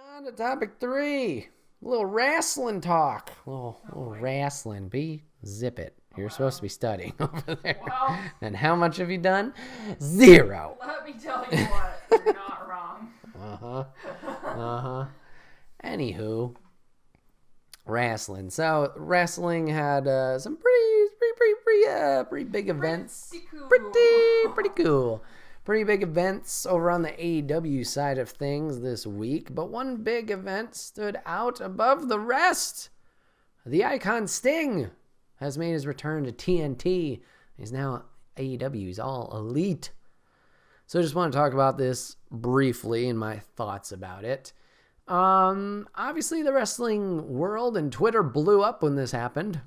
On to topic 3. A little wrestling talk. A little wrestling. Zip it. You're supposed to be studying over there. Well, And how much have you done? 0. let me tell you what, you're not wrong. Anywho, wrestling. So wrestling had some pretty big events. Pretty cool. Pretty big events over on the AEW side of things this week, but one big event stood out above the rest. The Icon Sting has made his return to TNT. He's now AEW. He's all elite. So I just want to talk about this briefly and my thoughts about it. Obviously, the wrestling world and Twitter blew up when this happened.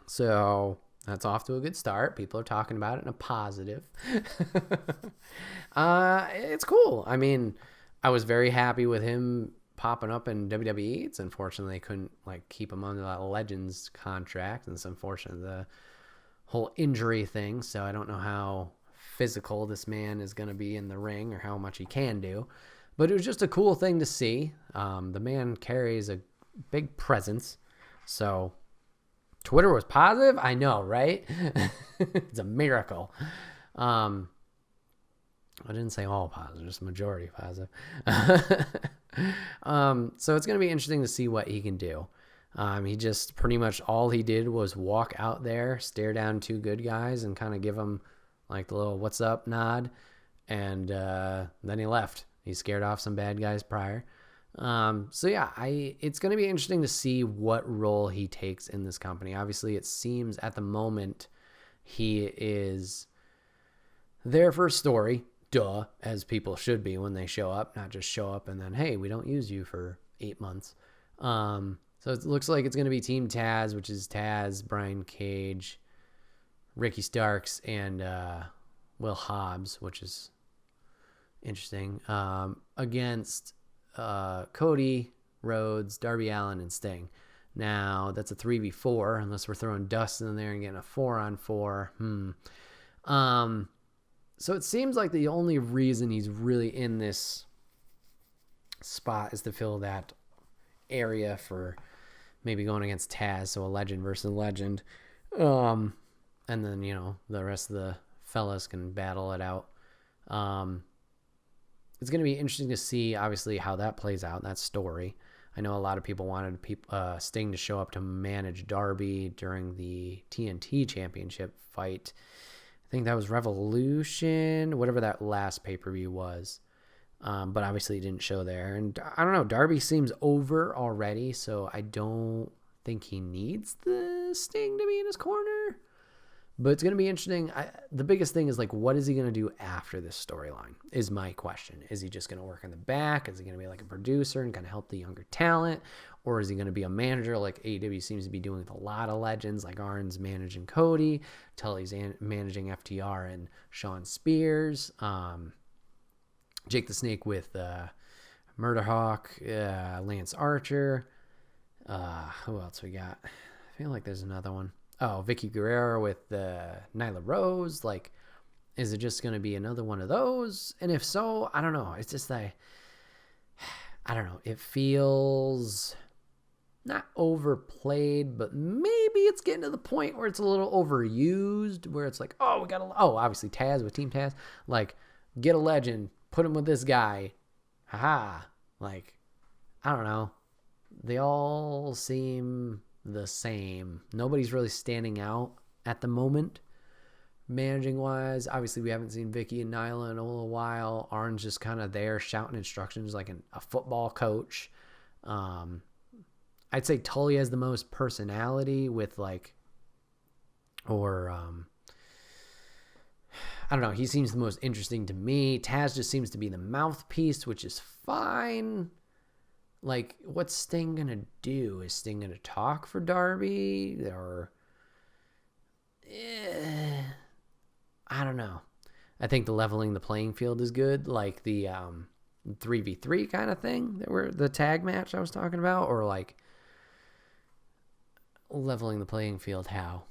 So that's off to a good start. People are talking about it in a positive. It's cool. I mean, I was very happy with him popping up in WWE. It's unfortunate they couldn't keep him under that Legends contract, and it's unfortunate the whole injury thing. So I don't know how physical this man is going to be in the ring or how much he can do. But it was just a cool thing to see. The man carries a big presence. So Twitter was positive? I know, right? It's a miracle. I didn't say all positive, just majority positive. So it's going to be interesting to see what he can do. He just pretty much all he did was walk out there, stare down 2 good guys, and kind of give them the little what's up nod. And then he left. He scared off some bad guys prior. It's going to be interesting to see what role he takes in this company. Obviously, it seems at the moment he is there for a story, as people should be when they show up, not just show up and then, hey, we don't use you for 8 months. So it looks like it's going to be Team Taz, which is Taz, Brian Cage, Ricky Starks, and Will Hobbs, which is interesting, against Cody Rhodes, Darby Allin, and Sting. Now, that's a 3v4, unless we're throwing Dustin in there and getting a 4-on-4. So it seems like the only reason he's really in this spot is to fill that area for maybe going against Taz, so a legend versus a legend. And then, the rest of the fellas can battle it out. It's going to be interesting to see, obviously, how that plays out, that story. I know a lot of people wanted Sting to show up to manage Darby during the TNT Championship fight. I think that was Revolution, whatever that last pay-per-view was. But obviously he didn't show there. And I don't know, Darby seems over already, so I don't think he needs the Sting to be in his corner. But it's going to be interesting. The biggest thing is, what is he going to do after this storyline is my question. Is he just going to work in the back? Is he going to be like a producer and kind of help the younger talent? Or is he going to be a manager like AEW seems to be doing with a lot of legends, like Arn's managing Cody, Tully's managing FTR and Sean Spears, Jake the Snake with Murderhawk, Lance Archer. Who else we got? I feel like there's another one. Oh, Vicky Guerrero with Nyla Rose. Is it just going to be another one of those? And if so, I don't know. It's just I don't know. It feels not overplayed, but maybe it's getting to the point where it's a little overused, where it's like, oh, obviously Taz with Team Taz. Get a legend, put him with this guy. Haha. I don't know. They all seem the same. Nobody's really standing out at the moment, managing wise. Obviously, we haven't seen Vicky and Nyla in a little while. Arn's just kind of there shouting instructions like a football coach. I'd say Tully has the most personality with I don't know. He seems the most interesting to me. Taz just seems to be the mouthpiece, which is fine. What's Sting going to do? Is Sting going to talk for Darby? Or I don't know. I think the leveling the playing field is good. The 3v3 kind of thing that were the tag match I was talking about. Or leveling the playing field how?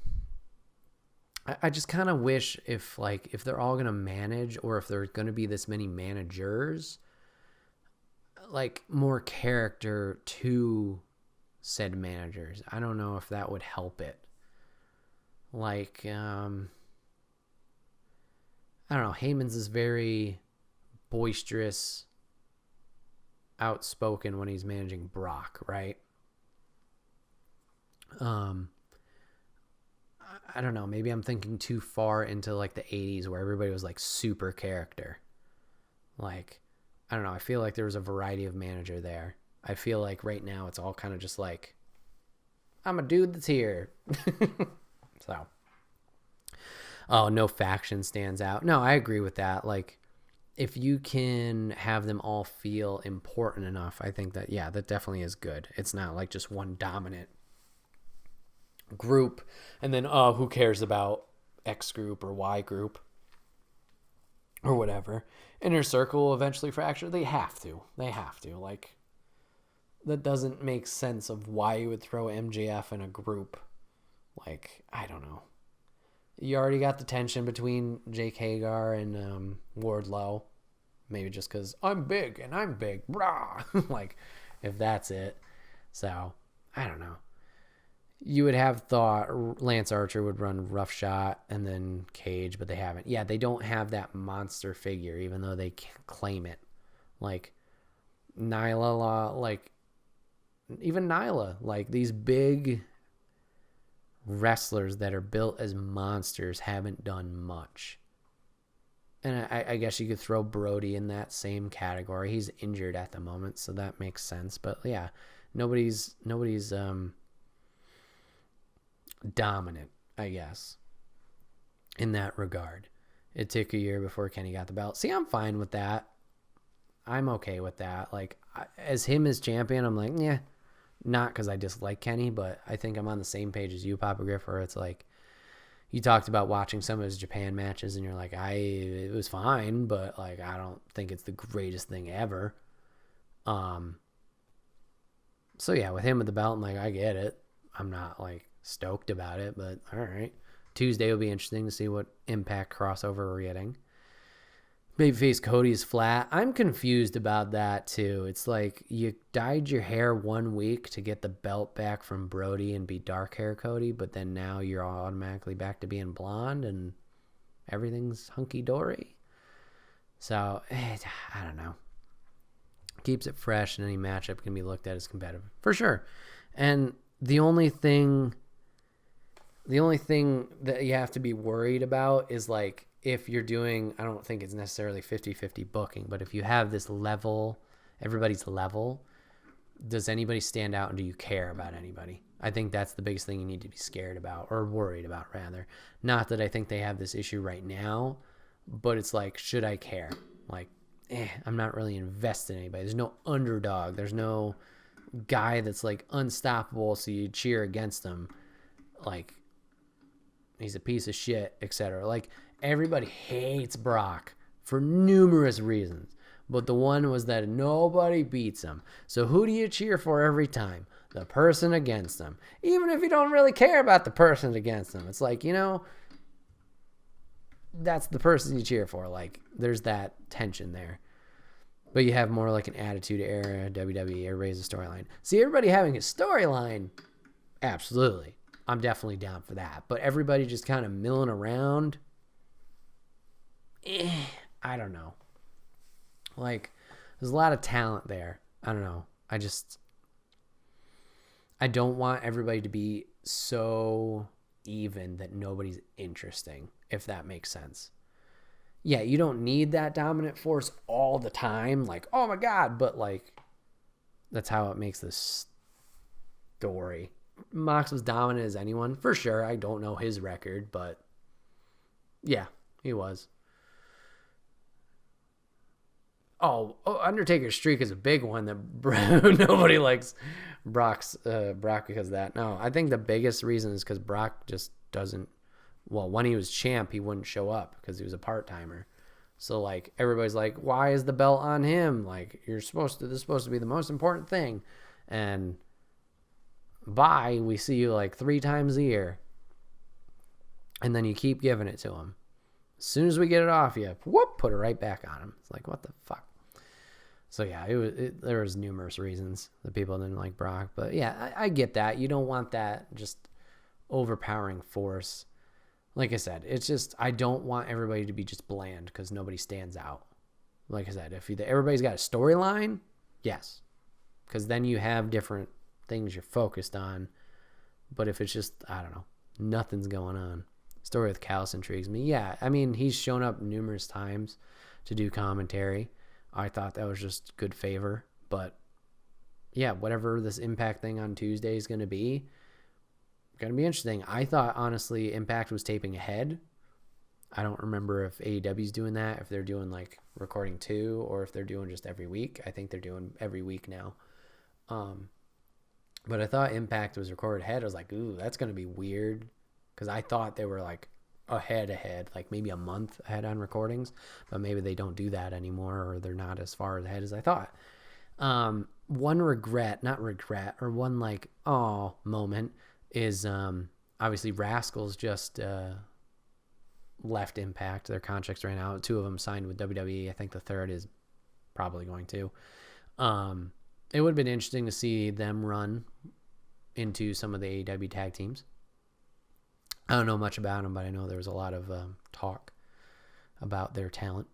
I just kind of wish if they're all going to manage, or if there's going to be this many managers, like more character to said managers. I don't know if that would help it. Like, I don't know. Heyman's is very boisterous, outspoken when he's managing Brock, right? I don't know. Maybe I'm thinking too far into like the 80s where everybody was like super character. Like, I don't know. I feel like there was a variety of manager there. I feel like right now it's all kind of just like, I'm a dude that's here. So, oh, no faction stands out. No, I agree with that. Like, if you can have them all feel important enough, I think that, yeah, that definitely is good. It's not like just one dominant group and then, oh, who cares about X group or Y group or whatever. Inner Circle will eventually fracture. They have to. Like, that doesn't make sense of why you would throw MJF in a group. Like, I don't know. You already got the tension between Jake Hagar and Wardlow. Maybe just because I'm big and I'm big. Brah. Like, if that's it. So, I don't know. You would have thought Lance Archer would run Roughshot and then Cage, but they haven't. Yeah, they don't have that monster figure, even though they claim it. Like, Nyla, like, even Nyla. Like, these big wrestlers that are built as monsters haven't done much. And I guess you could throw Brody in that same category. He's injured at the moment, so that makes sense. But yeah, nobody's dominant, I guess, in that regard. It took a year before Kenny got the belt. See, I'm fine with that. I'm okay with that. Like, as him as champion, I'm like, yeah. Not because I dislike Kenny, but I think I'm on the same page as you, Papa Griff, where it's like, you talked about watching some of his Japan matches, and you're like, it was fine, but like, I don't think it's the greatest thing ever. So yeah, with him with the belt, I'm like, I get it. I'm not like stoked about it, but all right. Tuesday will be interesting to see what Impact crossover we're getting. Babyface Cody's flat. I'm confused about that too. It's like you dyed your hair 1 week to get the belt back from Brody and be dark hair Cody, but then now you're automatically back to being blonde and everything's hunky-dory. So, I don't know. Keeps it fresh, and any matchup can be looked at as competitive. For sure. And the only thing that you have to be worried about is like, if you're doing, I don't think it's necessarily 50-50 booking, but if you have this level, everybody's level, does anybody stand out and do you care about anybody? I think that's the biggest thing you need to be scared about, or worried about rather. Not that I think they have this issue right now, but it's like, should I care? Like, I'm not really invested in anybody. There's no underdog. There's no guy that's like unstoppable, so you cheer against him. Like, he's a piece of shit, etc. Like, everybody hates Brock for numerous reasons, but the one was that nobody beats him. So who do you cheer for every time? The person against him. Even if you don't really care about the person against him. It's like, that's the person you cheer for. Like, there's that tension there. But you have more like an attitude era, WWE, everybody's a storyline. See, everybody having a storyline, absolutely. I'm definitely down for that. But everybody just kind of milling around, I don't know. Like, there's a lot of talent there. I don't know. I don't want everybody to be so even that nobody's interesting, if that makes sense. Yeah, you don't need that dominant force all the time. Like, oh my God. But like, that's how it makes this story. Mox was dominant as anyone, for sure. I don't know his record, but yeah, he was. Oh, Undertaker's streak is a big one that nobody likes Brock because of that. No, I think the biggest reason is because Brock just doesn't. Well, when he was champ, he wouldn't show up because he was a part-timer. So like, everybody's like, why is the belt on him? Like, this is supposed to be the most important thing. And we see you like 3 times a year. And then you keep giving it to him. As soon as we get it off you, put it right back on him. It's like, what the fuck? So yeah, there was numerous reasons that people didn't like Brock, but yeah, I get that. You don't want that just overpowering force. Like I said, it's just I don't want everybody to be just bland because nobody stands out. Like I said, if everybody's got a storyline, yes, because then you have different things you're focused on. But if it's just, I don't know, nothing's going on. Story with Callis intrigues me. Yeah, I mean, he's shown up numerous times to do commentary. I thought that was just good favor. But yeah, whatever this Impact thing on Tuesday is going to be interesting. I thought, honestly, Impact was taping ahead. I don't remember if AEW's doing that, if they're doing like recording 2, or if they're doing just every week. I think they're doing every week now. But I thought Impact was recorded ahead. I was like, ooh, that's going to be weird. Because I thought they were like ahead, like maybe a month ahead on recordings. But maybe they don't do that anymore, or they're not as far ahead as I thought. One one like, oh, moment is obviously Rascals just left Impact. Their contracts ran out. 2 of them signed with WWE. I think the third is probably going to. It would have been interesting to see them run into some of the AEW tag teams. I don't know much about them, but I know there was a lot of talk about their talent.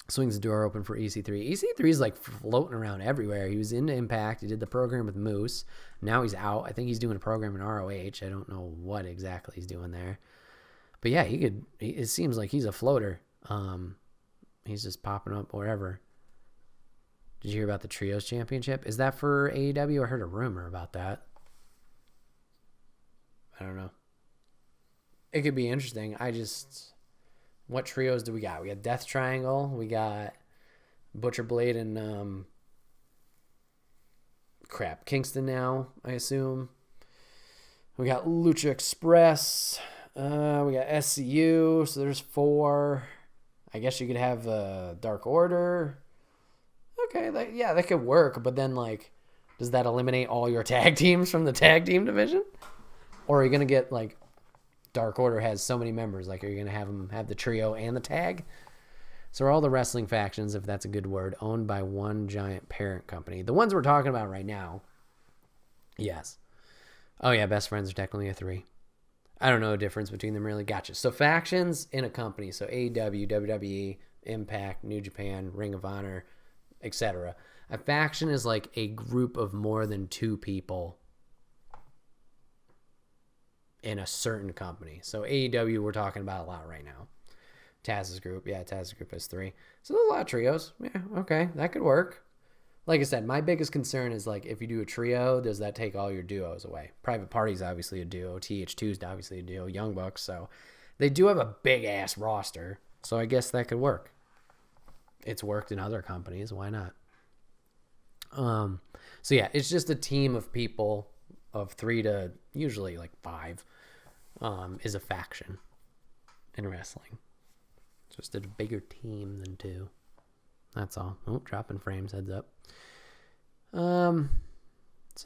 Swings the door open for EC3. EC3 is like floating around everywhere. He was in Impact. He did the program with Moose. Now he's out. I think he's doing a program in ROH. I don't know what exactly he's doing there. But yeah, it seems like he's a floater. He's just popping up wherever. Did you hear about the Trios Championship? Is that for AEW? I heard a rumor about that. I don't know. It could be interesting. What trios do we got? We got Death Triangle. We got Butcher Blade and Kingston now, I assume. We got Lucha Express. We got SCU. So there's 4. I guess you could have Dark Order. Okay, that could work. But then, like, does that eliminate all your tag teams from the tag team division? Or are you going to get, like, Dark Order has so many members? Like, are you going to have them have the trio and the tag? So are all the wrestling factions, if that's a good word, owned by one giant parent company? The ones we're talking about right now, yes. Oh, yeah, Best Friends are technically a 3. I don't know the difference between them, really. Gotcha. So factions in a company. So AEW, WWE, Impact, New Japan, Ring of Honor, etc. A faction is like a group of more than 2 people in a certain company. So AEW we're talking about a lot right now. Taz's group. Yeah, Taz's group has 3. So there's a lot of trios. Yeah, okay. That could work. Like I said, my biggest concern is, like, if you do a trio, does that take all your duos away? Private Party's obviously a duo. TH2's obviously a duo. Young Bucks. So they do have a big-ass roster. So I guess that could work. It's worked in other companies. Why not? So yeah, it's just a team of people of 3 to usually like 5 is a faction in wrestling. Just a bigger team than 2. That's all. Oh, dropping frames, heads up. So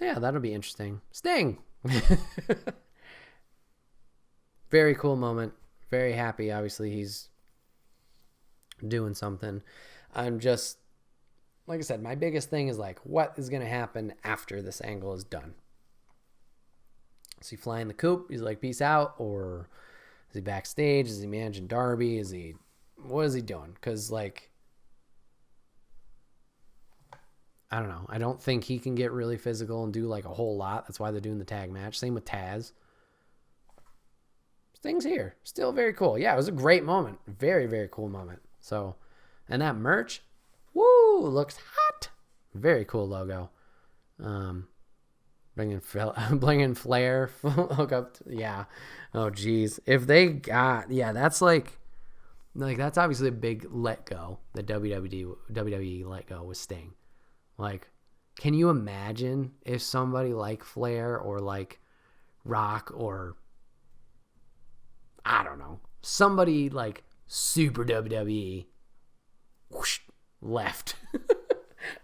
yeah, that'll be interesting. Sting! Very cool moment. Very happy. Obviously, he's doing something. I'm just, like I said, my biggest thing is, like, what is going to happen after this angle is done? Is he flying the coop? He's like, peace out? Or is he backstage? Is he managing Darby? What is he doing? Because, like, I don't know. I don't think he can get really physical and do, like, a whole lot. That's why they're doing the tag match. Same with Taz. Sting's here. Still very cool. Yeah, it was a great moment. Very, very cool moment. So, and that merch, woo, looks hot. Very cool logo. Bringing Flair, hook up. Yeah. Oh, geez. If they got, yeah, that's like that's obviously a big let go that WWE let go with Sting. Like, can you imagine if somebody like Flair or like Rock or, I don't know, somebody like super WWE whoosh, left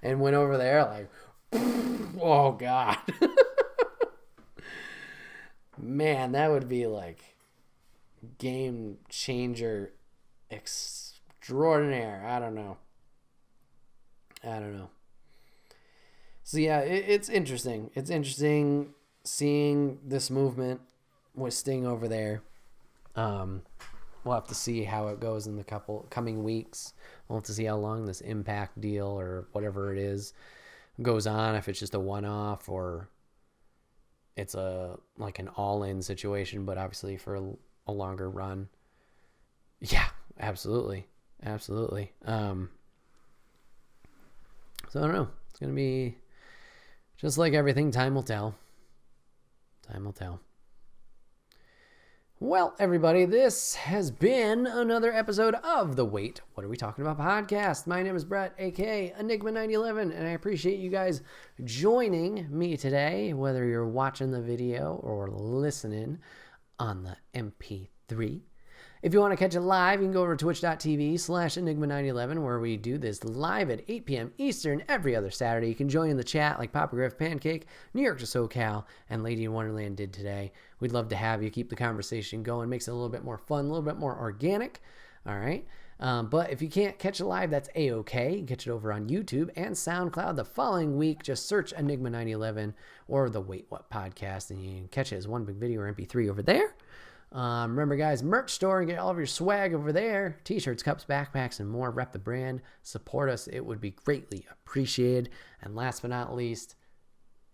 and went over there like, oh God. Man, that would be like game changer extraordinaire. I don't know. I don't know. So yeah, it's interesting. It's interesting seeing this movement with Sting over there. We'll have to see how it goes in the coming weeks. We'll have to see how long this Impact deal or whatever it is goes on. If it's just a one-off or it's like an all-in situation, but obviously for a longer run. Yeah, absolutely. So I don't know. It's going to be just like everything. Time will tell. Well, everybody, this has been another episode of the Wait, What Are We Talking About podcast. My name is Bret, aka Enigma911, and I appreciate you guys joining me today, whether you're watching the video or listening on the MP3. If you want to catch it live, you can go over to twitch.tv/Enigma911, where we do this live at 8 p.m. Eastern every otper Saturday. You can join in the chat like Papa Griff, Pancake, New York to SoCal, and Lady in Wonderland did today. We'd love to have you. Keep the conversation going. Makes it a little bit more fun, a little bit more organic. All right. But if you can't catch it live, that's A-OK. You can catch it over on YouTube and SoundCloud the following week. Just search Enigma911 or the Wait What podcast, and you can catch it as one big video or MP3 over there. Remember, guys, merch store and get all of your swag over there. T-shirts, cups, backpacks, and more. Rep the brand. Support us. It would be greatly appreciated. And last but not least,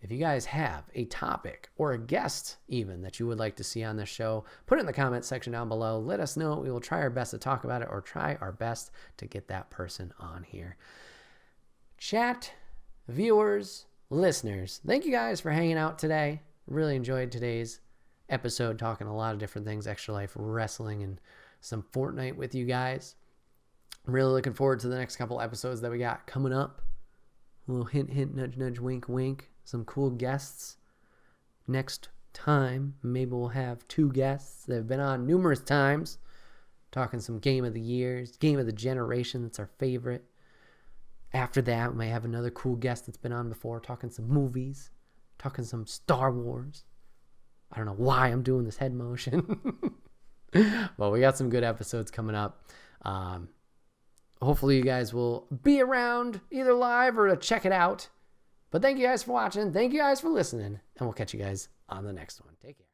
if you guys have a topic or a guest even that you would like to see on the show, put it in the comment section down below. Let us know. We will try our best to talk about it or try our best to get that person on here. Chat, viewers, listeners, thank you guys for hanging out today. Really enjoyed today's episode, talking a lot of different things, Extra Life Wrestling, and some Fortnite with you guys. I'm really looking forward to the next couple episodes that we got coming up. A little hint, hint, nudge, nudge, wink, wink. Some cool guests. Next time, maybe we'll have 2 guests that have been on numerous times, talking some Game of the Years, Game of the Generation, that's our favorite. After that, we may have another cool guest that's been on before, talking some movies, talking some Star Wars. I don't know why I'm doing this head motion. But we got some good episodes coming up. Hopefully you guys will be around either live or to check it out. But thank you guys for watching. Thank you guys for listening. And we'll catch you guys on the next one. Take care.